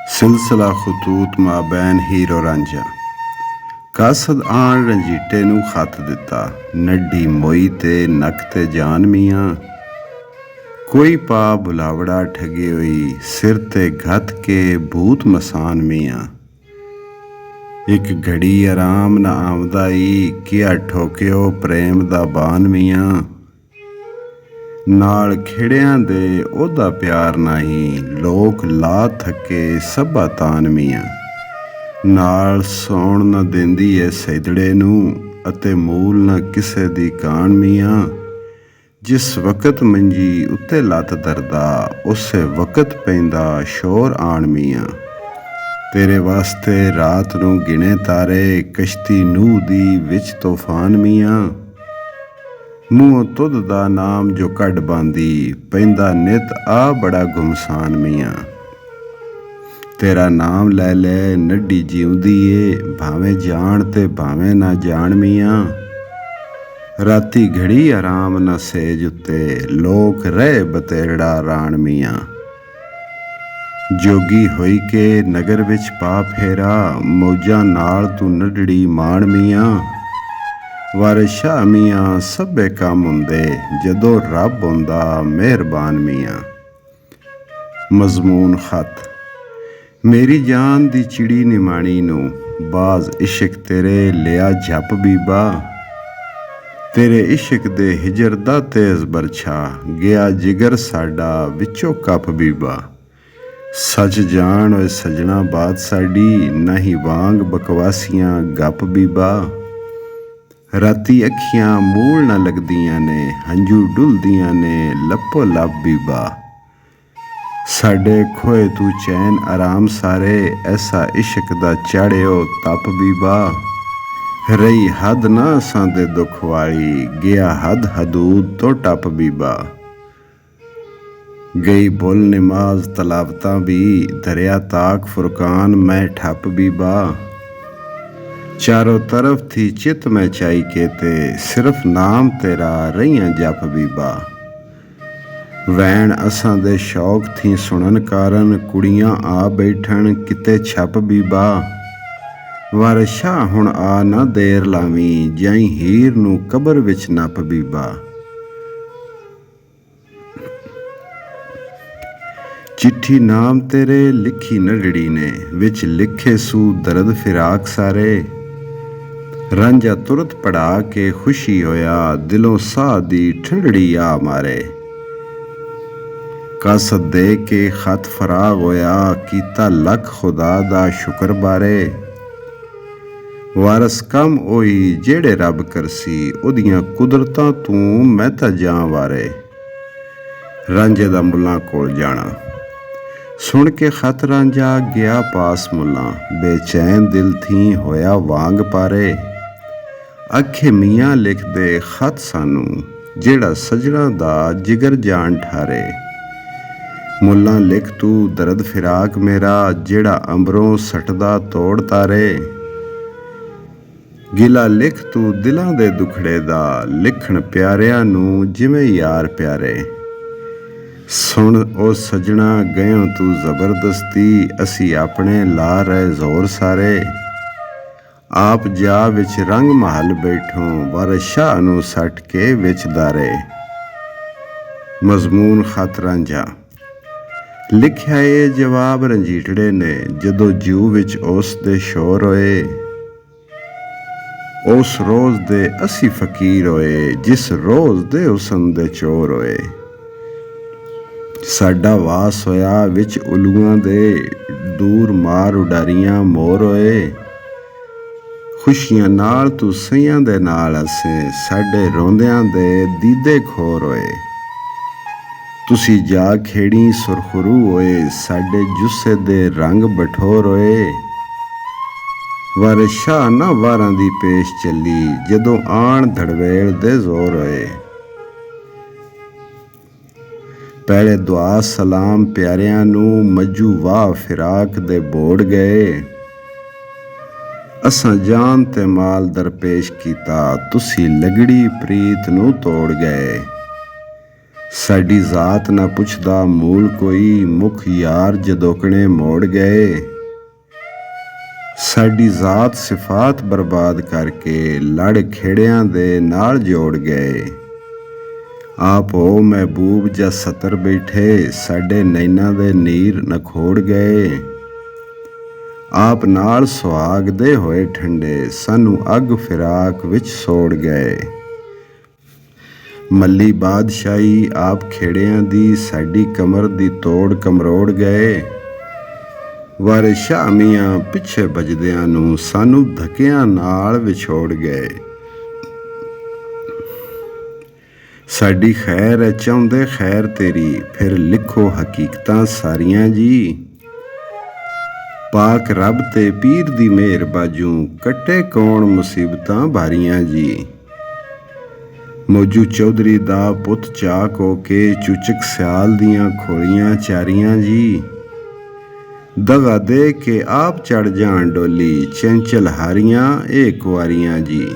ਸਿਲਸਿਲਾ ਖਤੂਤ ਮਾਬੈਨ ਹੀਰੋ ਰਾਂਝਾ। ਕਾਸਦ ਆਣ ਰੰਜੀਟੇ ਨੂੰ ਖਤ ਦਿੱਤਾ, ਨੱਢੀ ਮੋਈ ਤੇ ਨੱਕ ਤੇ ਜਾਨ ਮੀਆਂ। ਕੋਈ ਪਾ ਬੁਲਾਵੜਾ ਠਗੀ ਹੋਈ, ਸਿਰ ਤੇ ਘੱਤ ਕੇ ਭੂਤ ਮਸਾਨ ਮੀਆਂ। ਇੱਕ ਘੜੀ ਆਰਾਮ ਨਾ ਆਮਦਾ ਈ, ਕਿਆ ਠੋਕਿਓ ਪ੍ਰੇਮ ਦਾ ਬਾਨ ਮੀਆਂ। ਨਾਲ ਖਿੜਿਆਂ ਦੇ ਉਹਦਾ ਪਿਆਰ ਨਹੀਂ, ਲੋਕ ਲਾ ਥੱਕੇ ਸਭਾ ਤਾਨ ਮੀਆਂ। ਨਾਲ ਸੌਣ ਨਾ ਦਿੰਦੀ ਏ ਸੈਦੜੇ ਨੂੰ, ਅਤੇ ਮੂਲ ਨਾ ਕਿਸੇ ਦੀ ਕਾਣ ਮੀਆਂ। ਜਿਸ ਵਕਤ ਮੰਜੀ ਉੱਤੇ ਲੱਤ ਧਰਦਾ, ਉਸੇ ਵਕਤ ਪੈਂਦਾ ਸ਼ੋਰ ਆਣ ਮੀਆਂ। ਤੇਰੇ ਵਾਸਤੇ ਰਾਤ ਨੂੰ ਗਿਣੇ ਤਾਰੇ, ਕਸ਼ਤੀ ਨੂਹ ਦੀ ਵਿੱਚ ਤੂਫਾਨ ਮੀਆਂ। ਮੂੰਹੋਂ ਤੁਧ ਦਾ ਨਾਮ ਜੋ ਕੱਢ ਬਾਂਦੀ, ਪੈਂਦਾ ਨਿਤ ਆ ਬੜਾ ਗੁਮਸਾਨ ਮੀਆਂ। ਤੇਰਾ ਨਾਮ ਲੈ ਲੈ ਨੱਢੀ ਜਿਉਂਦੀ ਏ, ਭਾਵੇਂ ਜਾਣ ਤੇ ਭਾਵੇਂ ਨਾ ਜਾਣ ਮੀਆਂ। ਰਾਤੀ ਘੜੀ ਆਰਾਮ ਨਾ ਸੇਜ ਉੱਤੇ, ਲੋਕ ਰਹਿ ਬਤੇੜਾ ਰਾਣ ਮੀਆਂ। ਜੋਗੀ ਹੋਈ ਕੇ ਨਗਰ ਵਿੱਚ ਪਾ ਫੇਰਾ, ਮੌਜਾਂ ਨਾਲ ਤੂੰ ਨੱਢੜੀ ਮਾਣ ਮੀਆਂ। ਵਾਰਿਸ ਸ਼ਾਹ ਮੀਆਂ ਸਭੇ ਕੰਮ ਹੁੰਦੇ, ਜਦੋਂ ਰੱਬ ਹੁੰਦਾ ਮਿਹਰਬਾਨ ਮੀਆਂ। ਮਜ਼ਮੂਨ ਖਤ। ਮੇਰੀ ਜਾਨ ਦੀ ਚਿੜੀ ਨਿਮਾਣੀ ਨੂੰ, ਬਾਜ਼ ਇਸ਼ਕ ਤੇਰੇ ਲਿਆ ਝੱਪ ਬੀਬਾ। ਤੇਰੇ ਇਸ਼ਕ ਦੇ ਹਿਜਰ ਦਾ ਤੇਜ਼ ਬਰਛਾ, ਗਿਆ ਜਿਗਰ ਸਾਡਾ ਵਿੱਚੋਂ ਕੱਪ ਬੀਬਾ। ਸੱਚ ਜਾਣ ਓਏ ਸਜਣਾ ਬਾਤ ਸਾਡੀ, ਨਹੀਂ ਵਾਂਗ ਬਕਵਾਸੀਆਂ ਗੱਪ ਬੀਬਾ। ਰਾਤੀ ਅੱਖੀਆਂ ਮੂਲ ਨਾ ਲੱਗਦੀਆਂ ਨੇ, ਹੰਝੂ ਡੁੱਲਦੀਆਂ ਨੇ ਲੱਪੋ ਲੱਪ ਬੀਬਾ। ਸਾਡੇ ਖੋਏ ਤੂੰ ਚੈਨ ਆਰਾਮ ਸਾਰੇ, ਐਸਾ ਇਸ਼ਕ ਦਾ ਚਾੜਿਓ ਤਪ ਬੀਬਾ। ਰਹੀ ਹੱਦ ਨਾ ਅਸਾਂ ਦੇ ਦੁੱਖ ਵਾਲੀ, ਗਿਆ ਹੱਦ ਹਦੂਦ ਤੋਂ ਟੱਪ ਬੀਬਾ। ਗਈ ਭੁੱਲ ਨਿਮਾਜ਼ ਤਲਾਵਤਾਂ ਵੀ, ਦਰਿਆ ਤਾਕ ਫੁਰਕਾਨ ਮੈਂ ਠੱਪ ਬੀਬਾ। ਚਾਰੋਂ ਤਰਫ ਥੀ ਚਿਤ ਮੈਂ ਚਾਈ ਕੇ ਤੇ, ਸਿਰਫ ਨਾਮ ਤੇਰਾ ਰਹੀਆਂ ਜਪ ਬੀਬਾ। ਵੈਣ ਅਸਾਂ ਦੇ ਸ਼ੌਕ ਥੀ ਸੁਣਨ ਕਾਰਨ, ਕੁੜੀਆਂ ਆ ਬੈਠਣ ਕਿਤੇ ਛਪ ਬੀਬਾ। ਵਾਰਿਸ ਸ਼ਾਹ ਹੁਣ ਆ ਨਾ ਦੇਰ ਲਾਵੀਂ, ਜਾਈ ਹੀਰ ਨੂੰ ਕਬਰ ਵਿੱਚ ਨੱਪ ਬੀਬਾ। ਚਿੱਠੀ ਨਾਮ ਤੇਰੇ ਲਿਖੀ ਨੱਢੜੀ ਨੇ, ਵਿੱਚ ਲਿਖੇ ਸੂ ਦਰਦ ਫਿਰਾਕ ਸਾਰੇ। ਰਾਂਝਾ ਤੁਰਤ ਪੜਾ ਕੇ ਖੁਸ਼ੀ ਹੋਇਆ, ਦਿਲੋਂ ਸਾਹ ਦੀ ਠੰਡੜੀ ਆ ਮਾਰੇ। ਕਾਸਦ ਦੇ ਕੇ ਖਤ ਫਰਾਗ ਹੋਇਆ, ਕੀਤਾ ਲੱਖ ਖੁਦਾ ਦਾ ਸ਼ੁਕਰ ਬਾਰੇ। ਵਾਰਸ ਕੰਮ ਉਹੀ ਜਿਹੜੇ ਰੱਬ ਕਰਸੀ, ਉਹਦੀਆਂ ਕੁਦਰਤਾਂ ਤੂੰ ਮੈਂ ਤਾਂ ਜਾਂ ਵਾਰੇ। ਰਾਂਝੇ ਦਾ ਮੁੱਲਾਂ ਕੋਲ ਜਾਣਾ। ਸੁਣ ਕੇ ਖਤ ਰਾਂਝਾ ਗਿਆ ਪਾਸ ਮੁੱਲਾਂ, ਬੇਚੈਨ ਦਿਲ ਥੀ ਹੋਇਆ ਵਾਂਗ ਪਾਰੇ। ਆਖੇ ਮੀਆਂ ਲਿਖਦੇ ਖਤ ਸਾਨੂੰ, ਜਿਹੜਾ ਸਜਣਾ ਦਾ ਜਿਗਰ ਜਾਨ ਠਾਰੇ। ਮੁੱਲਾਂ ਲਿਖ ਤੂੰ ਦਰਦ ਫਿਰਾਕ ਮੇਰਾ, ਜਿਹੜਾ ਅੰਬਰੋਂ ਸਟਦਾ ਤੋੜ ਤਾਰੇ। ਗਿਲਾ ਲਿਖ ਤੂੰ ਦਿਲਾਂ ਦੇ ਦੁਖੜੇ ਦਾ, ਲਿਖਣ ਪਿਆਰਿਆਂ ਨੂੰ ਜਿਵੇਂ ਯਾਰ ਪਿਆਰੇ। ਸੁਣ ਉਹ ਸਜਣਾ ਗਇਓ ਤੂੰ ਜ਼ਬਰਦਸਤੀ, ਅਸੀਂ ਆਪਣੇ ਲਾ ਰਹੇ ਜ਼ੋਰ ਸਾਰੇ। ਆਪ ਜਾ ਵਿੱਚ ਰੰਗ ਮਹਲ ਬੈਠੋਂ, ਵਾਰਿਸ ਸ਼ਾਹ ਨੂੰ ਸੱਟ ਕੇ ਵਿੱਚ ਦਾਰੇ। ਮਜ਼ਮੂਨ ਖਤ ਰਾਂਝਾ। ਲਿਖਿਆ ਇਹ ਜਵਾਬ ਰੰਜੀਟੜੇ ਨੇ, ਜਦੋਂ ਜੂ ਵਿੱਚ ਉਸ ਦੇ ਸ਼ੋਰ ਹੋਏ। ਉਸ ਰੋਜ਼ ਦੇ ਅਸੀਂ ਫਕੀਰ ਹੋਏ, ਜਿਸ ਰੋਜ਼ ਦੇ ਹੁਸਨ ਦੇ ਚੋਰ ਹੋਏ। ਸਾਡਾ ਵਾਸ ਹੋਇਆ ਵਿੱਚ ਉਲੂਆਂ ਦੇ, ਦੂਰ ਮਾਰ ਉਡਾਰੀਆਂ ਮੋਰ ਹੋਏ। ਖੁਸ਼ੀਆਂ ਨਾਲ ਤੂੰ ਸਈਆਂ ਦੇ ਨਾਲ ਹੱਸੇ, ਸਾਡੇ ਰੋਂਦਿਆਂ ਦੇ ਦੀਦੇ ਖੋਰ ਹੋਏ। ਤੁਸੀਂ ਜਾ ਖੇੜੀ ਸੁਰਖਰੂ ਹੋਏ, ਸਾਡੇ ਜੁੱਸੇ ਦੇ ਰੰਗ ਬਠੋਰ ਹੋਏ। ਵਾਰਿਸ ਸ਼ਾਹ ਨਾ ਵਾਰਾਂ ਦੀ ਪੇਸ਼ ਚੱਲੀ, ਜਦੋਂ ਆਣ ਧੜਵੇਲ ਦੇ ਜ਼ੋਰ ਹੋਏ। ਪਹਿਲੇ ਦੁਆ ਸਲਾਮ ਪਿਆਰਿਆਂ ਨੂੰ, ਮੱਜੂ ਵਾਹ ਫਿਰਾਕ ਦੇ ਬੋੜ ਗਏ। ਅਸਾਂ ਜਾਨ ਤੇ ਮਾਲ ਦਰਪੇਸ਼ ਕੀਤਾ, ਤੁਸੀਂ ਲਗੜੀ ਪ੍ਰੀਤ ਨੂੰ ਤੋੜ ਗਏ। ਸਾਡੀ ਜ਼ਾਤ ਨਾ ਪੁੱਛਦਾ ਮੂਲ ਕੋਈ, ਮੁੱਖ ਯਾਰ ਜਦੋਕਣੇ ਮੋੜ ਗਏ। ਸਾਡੀ ਜ਼ਾਤ ਸਿਫਾਤ ਬਰਬਾਦ ਕਰਕੇ ਲੜ ਖੇੜਿਆਂ ਦੇ ਨਾਲ ਜੋੜ ਗਏ। ਆਪ ਹੋ ਮਹਿਬੂਬ ਜਾਂ ਸਤਰ ਬੈਠੇ, ਸਾਡੇ ਨੈਨਾਂ ਦੇ ਨੀਰ ਨਖੋੜ ਗਏ। ਆਪ ਨਾਲ ਸੁਹਾਗ ਦੇ ਹੋਏ ਠੰਡੇ, ਸਾਨੂੰ ਅੱਗ ਫਿਰਾਕ ਵਿੱਚ ਸੋੜ ਗਏ। ਮੱਲੀ ਬਾਦਸ਼ਾਹੀ ਆਪ ਖੇੜਿਆਂ ਦੀ, ਸਾਡੀ ਕਮਰ ਦੀ ਤੋੜ ਕਮਰੋੜ ਗਏ। ਵਾਰੇ ਸ਼ਾਹ ਮੀਆਂ ਪਿੱਛੇ ਵੱਜਦਿਆਂ ਨੂੰ, ਸਾਨੂੰ ਧੱਕਿਆਂ ਨਾਲ ਵਿਛੋੜ ਗਏ। ਸਾਡੀ ਖੈਰ ਹੈ ਚਾਹੁੰਦੇ ਖੈਰ ਤੇਰੀ, ਫਿਰ ਲਿਖੋ ਹਕੀਕਤਾਂ ਸਾਰੀਆਂ ਜੀ। ਪਾਕ ਰੱਬ ਤੇ ਪੀਰ ਦੀ ਮਿਹਰ ਬਾਝੋਂ, ਕੱਟੇ ਕੌਣ ਮੁਸੀਬਤਾਂ ਭਾਰੀਆਂ ਜੀ। ਮੌਜੂ ਚੌਧਰੀ ਦਾ ਪੁੱਤ ਚਾਕ ਹੋ ਕੇ, ਚੂਚਕ ਸਿਆਲ ਦੀਆਂ ਖੋਰੀਆਂ ਚਾਰੀਆਂ ਜੀ। ਦਗਾ ਦੇ ਕੇ ਆਪ ਚੜ ਜਾਣ ਡੋਲੀ, ਚੰਚਲ ਹਾਰੀਆਂ ਇਹ ਕੁਆਰੀਆਂ ਜੀ।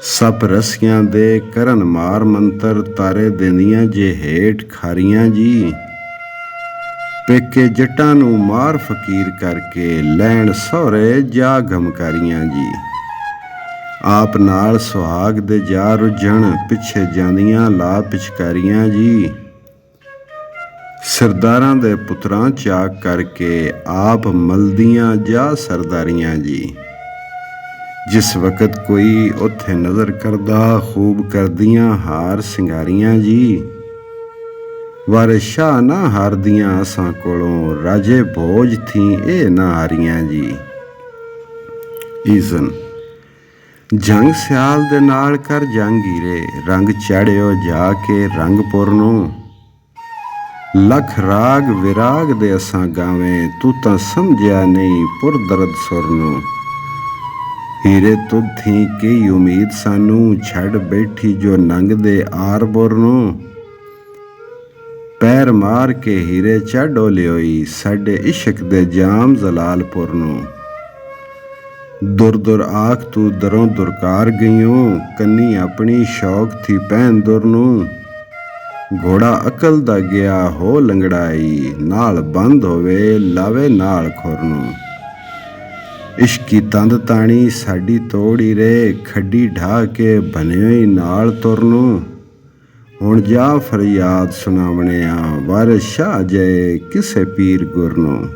ਸੱਪ ਰਸੀਆਂ ਦੇ ਕਰਨ ਮਾਰ ਮੰਤਰ, ਤਾਰੇ ਦਿੰਦੀਆਂ ਜੇ ਹੇਠ ਖਾਰੀਆਂ ਜੀ। ਪੇਕੇ ਜੱਟਾਂ ਨੂੰ ਮਾਰ ਫਕੀਰ ਕਰਕੇ, ਲੈਣ ਸਹੁਰੇ ਜਾ ਗਮਕਾਰੀਆਂ ਜੀ। ਆਪ ਨਾਲ ਸੁਹਾਗ ਦੇ ਜਾ ਰੁੱਝਣ, ਪਿੱਛੇ ਜਾਂਦੀਆਂ ਲਾ ਪਿਚਕਾਰੀਆਂ ਜੀ। ਸਰਦਾਰਾਂ ਦੇ ਪੁੱਤਰਾਂ ਚਾਕ ਕਰਕੇ, ਆਪ ਮਲਦੀਆਂ ਜਾ ਸਰਦਾਰੀਆਂ ਜੀ। ਜਿਸ ਵਕਤ ਕੋਈ ਉੱਥੇ ਨਜ਼ਰ ਕਰਦਾ, ਖੂਬ ਕਰਦੀਆਂ ਹਾਰ ਸਿੰਗਾਰੀਆਂ ਜੀ। ਵਾਰੇ ਸ਼ਾਹ ਨਾ ਹਾਰਦੀਆਂ ਅਸਾਂ ਕੋਲੋਂ, ਰਾਜੇ ਭੋਜ ਥੀ ਇਹ ਨਾ ਹਾਰੀਆਂ ਜੀ। ਈਜ਼ਨ ਜੰਗ ਸਿਆਲ ਦੇ ਨਾਲ ਕਰ ਜੰਗੀਰੇ, ਰੰਗ ਚਾੜਿਓ ਜਾ ਕੇ ਰੰਗਪੁਰ ਨੂੰ। ਲੱਖ ਰਾਗ ਵਿਰਾਗ ਦੇ ਅਸਾਂ ਗਾਵੇਂ, ਤੂੰ ਤਾਂ ਸਮਝਿਆ ਨਹੀਂ ਪੁਰ ਦਰਦ ਸੁਰ ਨੂੰ। ਹੀਰੇ ਤੁਧ ਥੀ ਕਈ ਉਮੀਦ ਸਾਨੂੰ, ਛੱਡ ਬੈਠੀ ਜੋ ਨੰਗਦੇ ਆਰਬੁਰ ਨੂੰ। ਪੈਰ ਮਾਰ ਕੇ ਹੀਰੇ ਚੜ੍ਹ ਡੋਲਿਓਈ, ਸਾਡੇ ਇਸ਼ਕ ਦੇ ਜਾਮ ਜ਼ਲਾਲਪੁਰ ਨੂੰ। ਦੁਰ ਦੁਰ ਆਖ ਤੂੰ ਦਰੋਂ ਦੁਰਕਾਰ ਗਈਓ, ਕੰਨੀ ਆਪਣੀ ਸ਼ੌਕ ਥੀ ਪਹਿਨ ਦੁਰ ਨੂੰ। ਘੋੜਾ ਅਕਲ ਦਾ ਗਿਆ ਹੋ ਲੰਗੜਾਈ, ਨਾਲ ਬੰਦ ਹੋਵੇ ਲਾਵੇ ਨਾਲ ਖੁਰ ਨੂੰ। ਇਸ਼ਕੀ ਤੰਦ ਤਾਣੀ ਸਾਡੀ ਤੋੜੀ ਰੇ, ਖੱਡੀ ਢਾਹ ਕੇ ਬਨਿਓਈ ਨਾਲ ਤੁਰ ਨੂੰ। ਹੁਣ ਜਾ ਫਰਿਆਦ ਸੁਣਾਵਣਿਆ, ਵਾਰਿਸ ਸ਼ਾਹ ਜਏ ਕਿਸੇ ਪੀਰ ਗੁਰ ਨੂੰ।